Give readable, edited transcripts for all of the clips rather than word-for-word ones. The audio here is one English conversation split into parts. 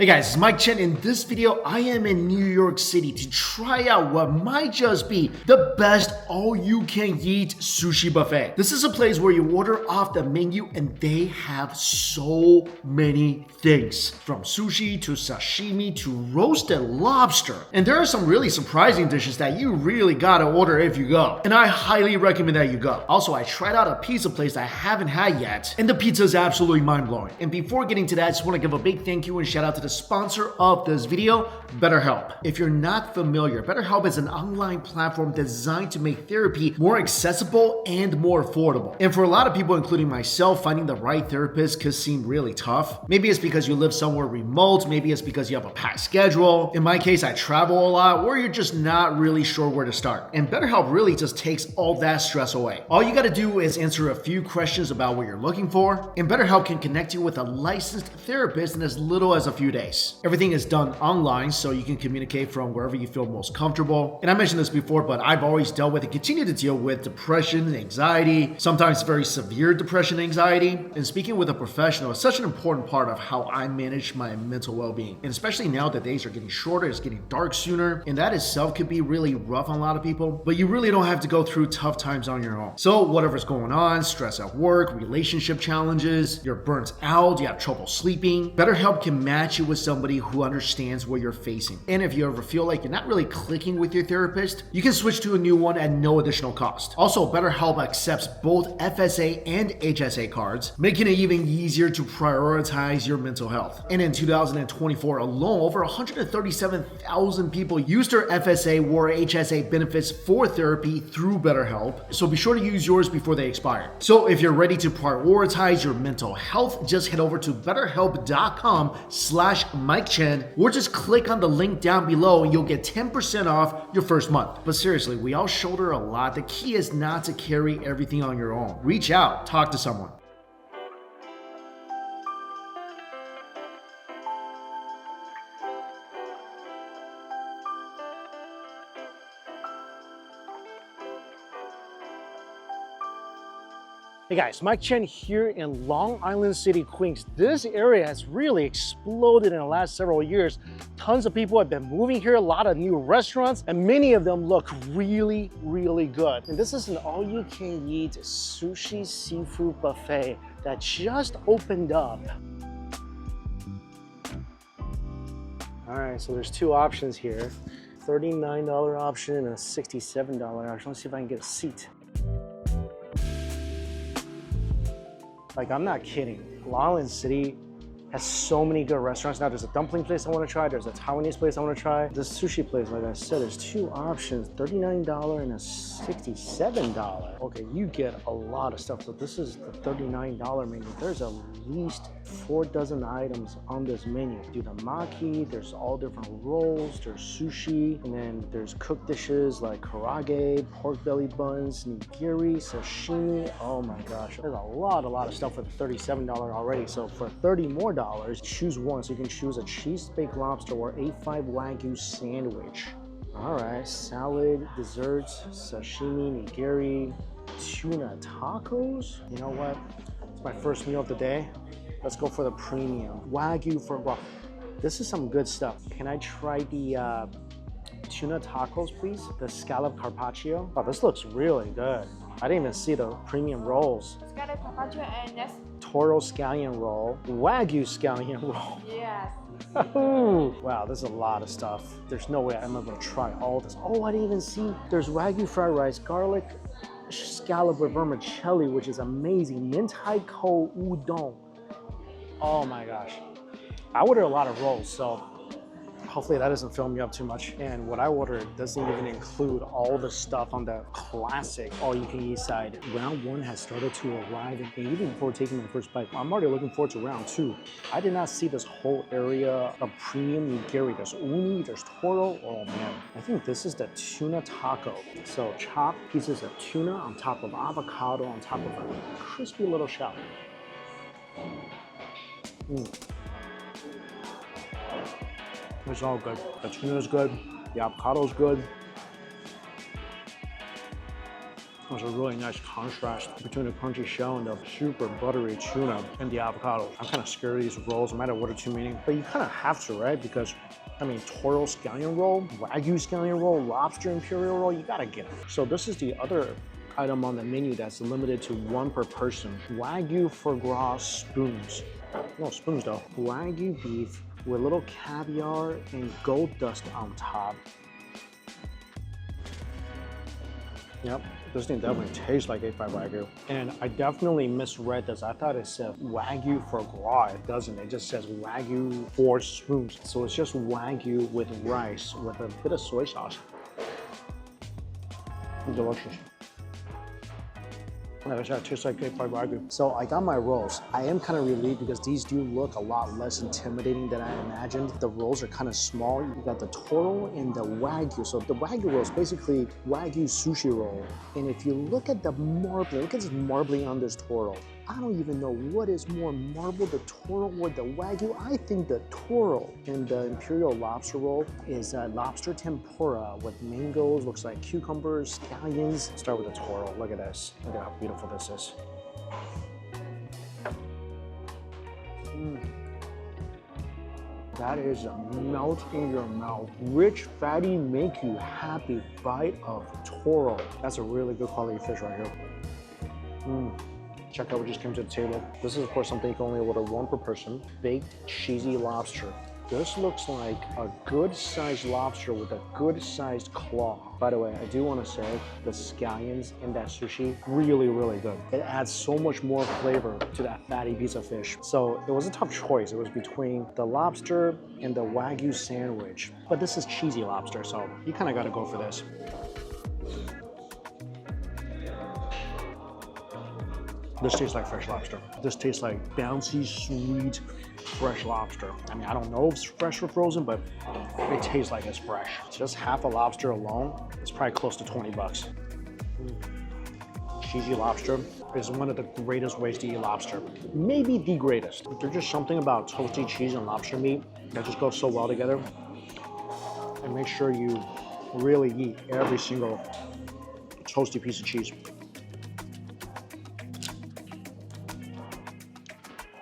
Hey guys, it's Mike Chen. In this video, I am in New York City to try out what might just be the best all-you-can-eat sushi buffet. This is a place where you order off the menu and they have so many things, from sushi to sashimi to roasted lobster. And there are some really surprising dishes that you really gotta order if you go. And I highly recommend that you go. Also, I tried out a pizza place that I haven't had yet, and the pizza is absolutely mind-blowing. And before getting to that, I just want to give a big thank you and shout out to the sponsor of this video, BetterHelp. If you're not familiar, BetterHelp is an online platform designed to make therapy more accessible and more affordable. And for a lot of people, including myself, finding the right therapist could seem really tough. Maybe it's because you live somewhere remote, maybe it's because you have a packed schedule. In my case, I travel a lot, or you're just not really sure where to start. And BetterHelp really just takes all that stress away. All you gotta do is answer a few questions about what you're looking for, and BetterHelp can connect you with a licensed therapist in as little as a few days. Everything is done online, so you can communicate from wherever you feel most comfortable. And I mentioned this before, but I've always dealt with and continue to deal with depression, anxiety, sometimes very severe depression, anxiety. And speaking with a professional is such an important part of how I manage my mental well-being. And especially now that days are getting shorter, it's getting dark sooner, and that itself could be really rough on a lot of people, but you really don't have to go through tough times on your own. So whatever's going on, stress at work, relationship challenges, you're burnt out, you have trouble sleeping, BetterHelp can match you with somebody who understands what you're facing. And if you ever feel like you're not really clicking with your therapist, you can switch to a new one at no additional cost. Also, BetterHelp accepts both FSA and HSA cards, making it even easier to prioritize your mental health. And in 2024 alone, over 137,000 people used their FSA or HSA benefits for therapy through BetterHelp, so be sure to use yours before they expire. So if you're ready to prioritize your mental health, just head over to betterhelp.com/Mike Chen, or just click on the link down below and you'll get 10% off your first month. But seriously, we all shoulder a lot. The key is not to carry everything on your own. Reach out, talk to someone. Hey guys, Mike Chen here in Long Island City, Queens. This area has really exploded in the last several years. Tons of people have been moving here, a lot of new restaurants, and many of them look really, really good. And this is an all-you-can-eat sushi seafood buffet that just opened up. All right, so there's two options here. $39 option and a $67 option. Let's see if I can get a seat. Like, I'm not kidding. Long Island City has so many good restaurants. Now there's a dumpling place I want to try. There's a Taiwanese place I want to try. This sushi place, like I said, there's two options, $39 and a $67. Okay, you get a lot of stuff. So this is the $39 menu. There's at least 4 dozen items on this menu. Do the maki, there's all different rolls, there's sushi, and then there's cooked dishes like karage, pork belly buns, nigiri, sashimi. Oh my gosh, there's a lot of stuff for the $37 already. So for $30 more, choose one. So you can choose a cheese baked lobster or A5 Wagyu sandwich. All right, salad, desserts, sashimi, nigiri, tuna tacos. You know what? It's my first meal of the day. Let's go for the premium. Wagyu for, well, this is some good stuff. Can I try the tuna tacos, please? The scallop carpaccio. Oh, this looks really good. I didn't even see the premium rolls. Scallop carpaccio and next. Toro scallion roll, Wagyu scallion roll. Yes. Wow, there's a lot of stuff. There's no way I'm able to try all this. Oh, I didn't even see. There's Wagyu fried rice, garlic scallop with vermicelli, which is amazing. Mentaiko udon. Oh my gosh. I ordered a lot of rolls, so hopefully that doesn't fill me up too much. And what I ordered doesn't even include all the stuff on the classic all-you-can-eat side. Round 1 has started to arrive, and even before taking my first bite, I'm already looking forward to round 2. I did not see this whole area of premium nigiri. There's uni, there's toro. Oh man, I think this is the tuna taco. So chopped pieces of tuna on top of avocado, on top of a crispy little shell. It's all good. The tuna is good. The avocado is good. There's a really nice contrast between the crunchy shell and the super buttery tuna and the avocados. I'm kind of scared of these rolls, no matter what it's meaning, but you kind of have to, right? Because I mean, Toro scallion roll, Wagyu scallion roll, lobster imperial roll, you gotta get it. So this is the other item on the menu that's limited to 1 per person. Wagyu foie gras spoons. No spoons though. Wagyu beef with little caviar and gold dust on top. Yep, this thing definitely tastes like A5 Wagyu. And I definitely misread this. I thought it said Wagyu foie gras. It doesn't. It just says Wagyu 4 spoons. So it's just Wagyu with rice with a bit of soy sauce. Delicious. Like I said, it tastes like A5 Wagyu. So I got my rolls. I am kind of relieved because these do look a lot less intimidating than I imagined. The rolls are kind of small. You got the Toro and the Wagyu. So the Wagyu roll is basically Wagyu sushi roll. And if you look at the marbling, look at this marbling on this Toro. I don't even know what is more marble, the Toro or the Wagyu. I think the Toro. And the Imperial Lobster roll is lobster tempura with mangoes, looks like cucumbers, scallions. Start with the Toro. Look at this. Look at how beautiful this is. That is a melt in your mouth. Rich, fatty, make you happy bite of Toro. That's a really good quality fish right here. Check out what just came to the table. This is, of course, something you can only order 1 per person. Baked cheesy lobster. This looks like a good-sized lobster with a good-sized claw. By the way, I do want to say the scallions in that sushi, really, really good. It adds so much more flavor to that fatty piece of fish. So it was a tough choice. It was between the lobster and the Wagyu sandwich. But this is cheesy lobster, so you kind of got to go for this. This tastes like fresh lobster. This tastes like bouncy, sweet, fresh lobster. I mean, I don't know if it's fresh or frozen, but it tastes like it's fresh. Just half a lobster alone, it's probably close to 20 bucks. Cheesy lobster is one of the greatest ways to eat lobster. Maybe the greatest. There's just something about toasty cheese and lobster meat that just goes so well together. And make sure you really eat every single toasty piece of cheese.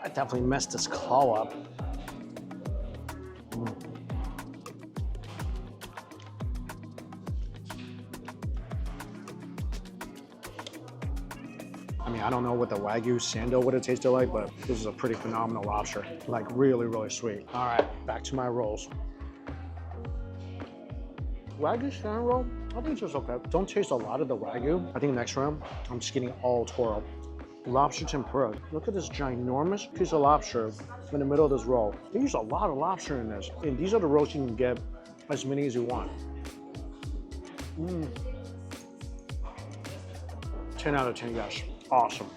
I definitely messed this claw up. I mean, I don't know what the Wagyu sando would have tasted like, but this is a pretty phenomenal lobster. Like really, really sweet. All right, back to my rolls. Wagyu sando roll, I think it's just okay. Don't taste a lot of the Wagyu. I think next round, I'm just getting all Toro. Lobster tempura. Look at this ginormous piece of lobster in the middle of this roll. They use a lot of lobster in this. And these are the rolls you can get as many as you want. 10 out of 10, yes. Awesome.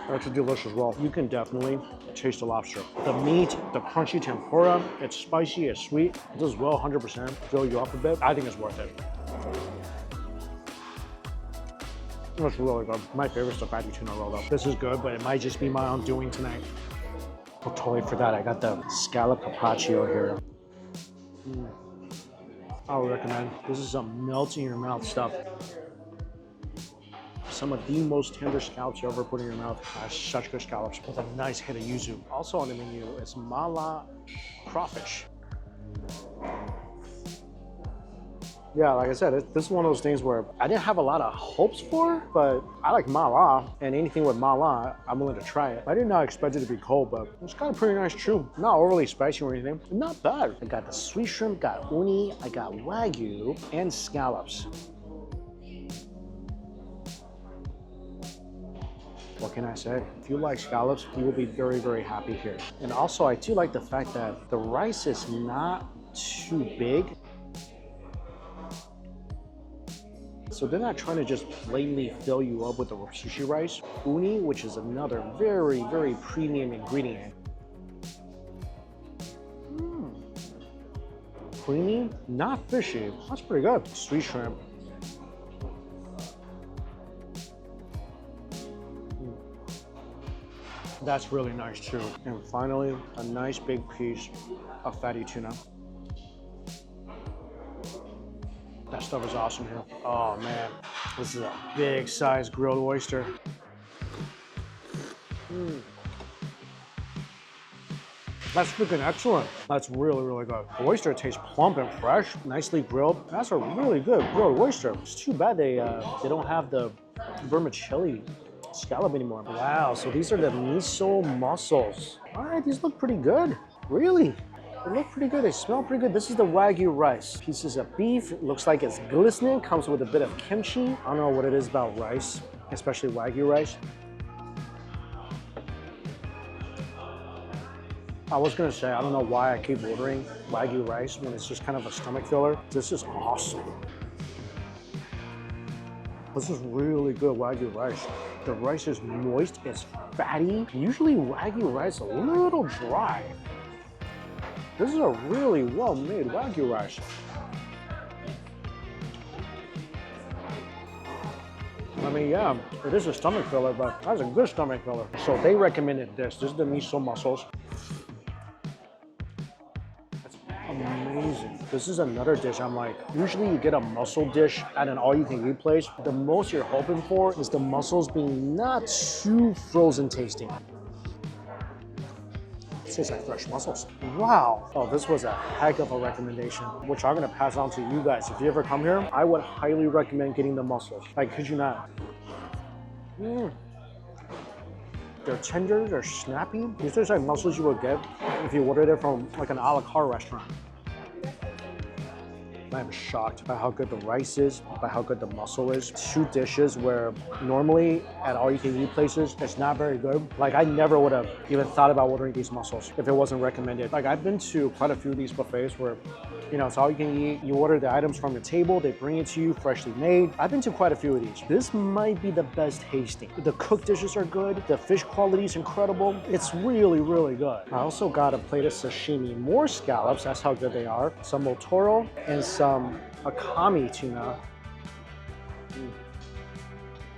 That's a delicious roll. You can definitely taste the lobster. The meat, the crunchy tempura, it's spicy, it's sweet. It does well 100%, fill you up a bit. I think it's worth it. That's really good. My favorite is the fatty tuna roll though. This is good, but it might just be my own doing tonight. Oh, totally forgot. I got the scallop carpaccio here. I would recommend. This is some melt in your mouth stuff. Some of the most tender scallops you ever put in your mouth. Such good scallops with a nice hit of yuzu. Also on the menu is mala crawfish. Yeah, like I said, this is one of those things where I didn't have a lot of hopes for, but I like mala, and anything with mala, I'm willing to try it. I did not expect it to be cold, but it's got a pretty nice chew. Not overly spicy or anything, not bad. I got the sweet shrimp, got uni, I got Wagyu, and scallops. What can I say? If you like scallops, you will be very, very happy here. And also, I do like the fact that the rice is not too big. So they're not trying to just blatantly fill you up with the sushi rice. Uni, which is another very, very premium ingredient. Creamy, not fishy. That's pretty good. Sweet shrimp. That's really nice too. And finally, a nice big piece of fatty tuna. That stuff is awesome here. Oh man, this is a big size grilled oyster. That's freaking excellent. That's really, really good. The oyster tastes plump and fresh, nicely grilled. That's a really good grilled oyster. It's too bad they don't have the vermicelli scallop anymore. Wow, so these are the miso mussels. All right, these look pretty good. Really? They look pretty good. They smell pretty good. This is the Wagyu rice. Pieces of beef. It looks like it's glistening. Comes with a bit of kimchi. I don't know what it is about rice, especially Wagyu rice. I was gonna say, I don't know why I keep ordering Wagyu rice when it's just kind of a stomach filler. This is awesome. This is really good Wagyu rice. The rice is moist, it's fatty. Usually Wagyu rice is a little dry. This is a really well-made Wagyu rice. I mean, yeah, it is a stomach filler, but that's a good stomach filler. So they recommended this. This is the miso mussels. That's amazing. This is another dish I'm like, usually you get a mussel dish at an all-you-can-eat place. The most you're hoping for is the mussels being not too frozen tasting. It tastes like fresh mussels. Wow. Oh, this was a heck of a recommendation, which I'm gonna pass on to you guys. If you ever come here, I would highly recommend getting the mussels. Like, could you not? They're tender, they're snappy. These are like mussels you would get if you ordered it from like an a la carte restaurant. I'm shocked by how good the rice is, by how good the mussel is. Two dishes where normally at all-you-can-eat places, it's not very good. Like I never would have even thought about ordering these mussels if it wasn't recommended. Like I've been to quite a few of these buffets where, you know, it's all you can eat. You order the items from the table, they bring it to you freshly made. I've been to quite a few of these. This might be the best tasting. The cooked dishes are good. The fish quality is incredible. It's really, really good. I also got a plate of sashimi, more scallops, that's how good they are. Some otoro and some akami tuna.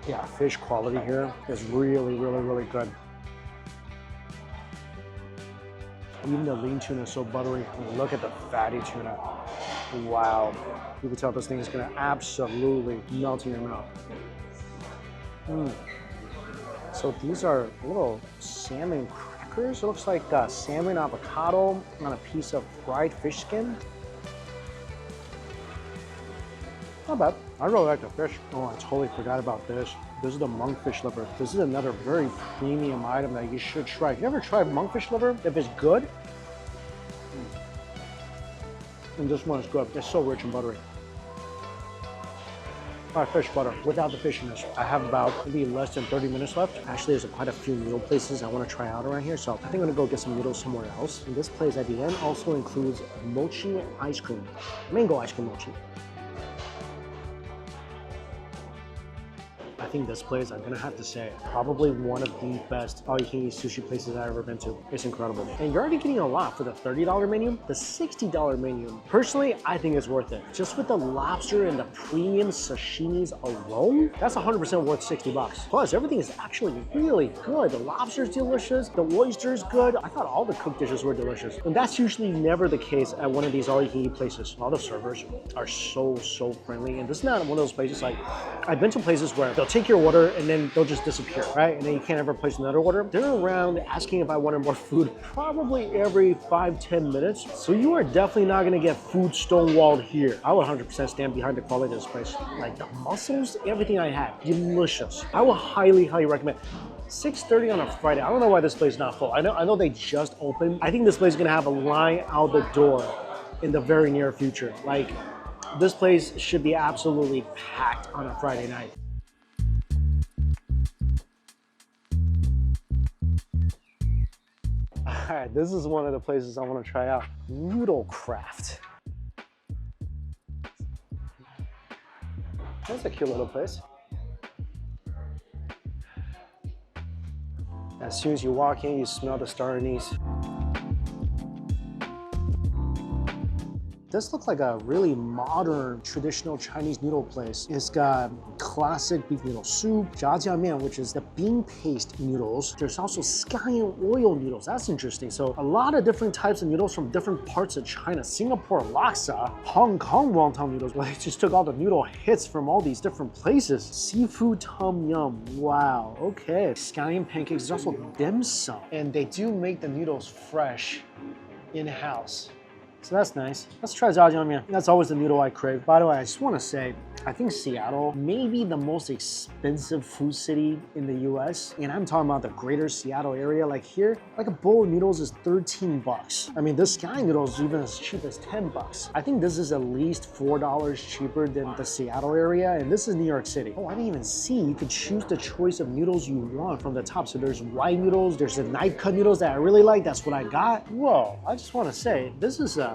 Yeah, fish quality here is really, really, really good. Even the lean tuna is so buttery. Look at the fatty tuna. Wow. You can tell this thing is gonna absolutely melt in your mouth. So these are little salmon crackers. It looks like salmon avocado on a piece of fried fish skin. Not bad. I really like the fish. Oh, I totally forgot about this. This is the monkfish liver. This is another very premium item that you should try. You ever tried monkfish liver? If it's good, and this one is good. It's so rich and buttery. All right, fish butter without the fishiness. I have about maybe less than 30 minutes left. Actually, there's quite a few noodle places I want to try out around here, so I think I'm gonna go get some noodles somewhere else. And this place at the end also includes mochi ice cream, mango ice cream mochi. I think this place, I'm gonna have to say, probably one of the best all-you-can-eat sushi places I've ever been to. It's incredible. And you're already getting a lot for the $30 menu. The $60 menu, personally, I think it's worth it. Just with the lobster and the premium sashimis alone, that's 100% worth 60 bucks. Plus, everything is actually really good. The lobster's delicious, the oyster's good. I thought all the cooked dishes were delicious. And that's usually never the case at one of these all-you-can-eat places. All the servers are so friendly. And this is not one of those places like, I've been to places where they'll take your order and then they'll just disappear, right? And then you can't ever place another order. They're around asking if I wanted more food probably every 5-10 minutes. So you are definitely not gonna get food stonewalled here. I would 100% stand behind the quality of this place. Like the mussels, everything I had, delicious. I would highly recommend. 6:30 on a Friday. I don't know why this place is not full. I know they just opened. I think this place is gonna have a line out the door in the very near future. Like, this place should be absolutely packed on a Friday night. All right, this is one of the places I want to try out. Noodlecraft. That's a cute little place. As soon as you walk in, you smell the star anise. This looks like a really modern, traditional Chinese noodle place. It's got classic beef noodle soup, jiajiamian, which is the bean paste noodles. There's also scallion oil noodles. That's interesting. So a lot of different types of noodles from different parts of China. Singapore laksa, Hong Kong wonton noodles. Well, they just took all the noodle hits from all these different places. Seafood tom yum. Wow. Okay. Scallion pancakes. There's also dim sum, and they do make the noodles fresh in-house. So that's nice. Let's try jiajiamian. That's always the noodle I crave. By the way, I just want to say, I think Seattle may be the most expensive food city in the US. And I'm talking about the greater Seattle area. Like here, like a bowl of noodles is 13 bucks. I mean, this Sky noodle is even as cheap as 10 bucks. I think this is at least $4 cheaper than the Seattle area. And this is New York City. Oh, I didn't even see. You could choose the choice of noodles you want from the top. So there's white noodles, there's the knife cut noodles that I really like. That's what I got. Whoa, I just want to say, this is a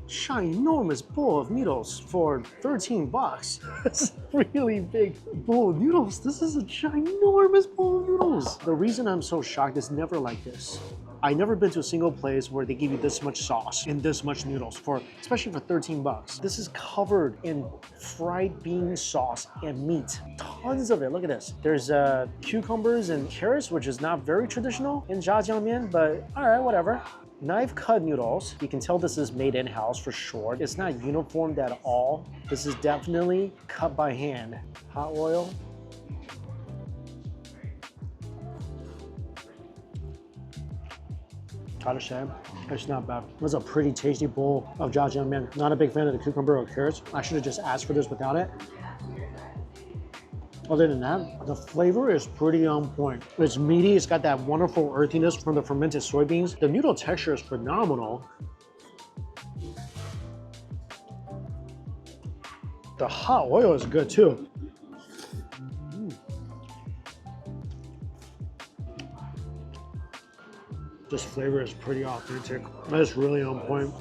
ginormous bowl of noodles for 13 bucks. It's a really big bowl of noodles. This is a ginormous bowl of noodles. The reason I'm so shocked is never like this. I've never been to a single place where they give you this much sauce and this much noodles, especially for 13 bucks. This is covered in fried bean sauce and meat. Tons of it, look at this. There's cucumbers and carrots, which is not very traditional in jiajiamian, but all right, whatever. Knife cut noodles. You can tell this is made in-house for sure. It's not uniformed at all. This is definitely cut by hand. Hot oil. Gotta say, it's not bad. It was a pretty tasty bowl of jiajiamian. Not a big fan of the cucumber or carrots. I should have just asked for this without it. Other than that, the flavor is pretty on point. It's meaty, it's got that wonderful earthiness from the fermented soybeans. The noodle texture is phenomenal. The hot oil is good too. This flavor is pretty authentic. That's really on point.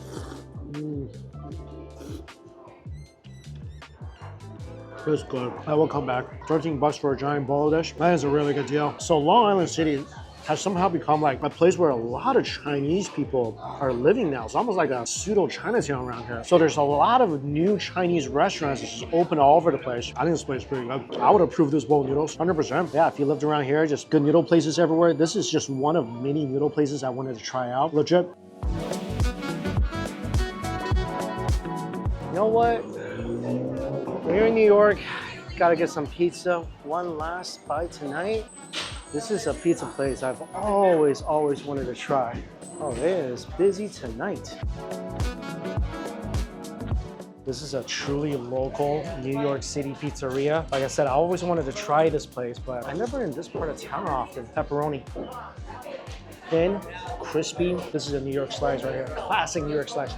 It's good. I will come back. 13 bucks for a giant bowl dish. That is a really good deal. So Long Island City has somehow become like a place where a lot of Chinese people are living now. It's almost like a pseudo Chinatown around here. So there's a lot of new Chinese restaurants that just open all over the place. I think this place is pretty good. I would approve this bowl of noodles, 100%. Yeah, if you lived around here, just good noodle places everywhere. This is just one of many noodle places I wanted to try out. Legit. You know what? We're in New York, gotta get some pizza. One last bite tonight. This is a pizza place I've always wanted to try. Oh, it is busy tonight. This is a truly local New York City pizzeria. Like I said, I always wanted to try this place, but I'm never in this part of town often. Pepperoni. Thin, crispy. This is a New York slice right here. Classic New York slice.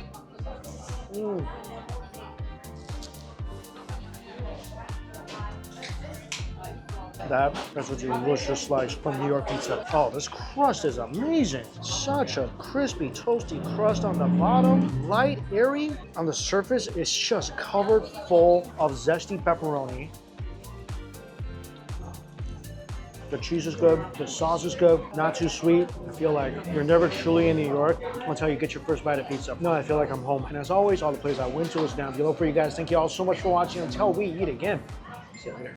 That's a delicious slice from New York pizza. Oh, this crust is amazing. Such a crispy, toasty crust on the bottom. Light, airy. On the surface, it's just covered full of zesty pepperoni. The cheese is good, the sauce is good, not too sweet. I feel like you're never truly in New York until you get your first bite of pizza. No, I feel like I'm home. And as always, all the places I went to is down below for you guys. Thank you all so much for watching. Until we eat again. See you later.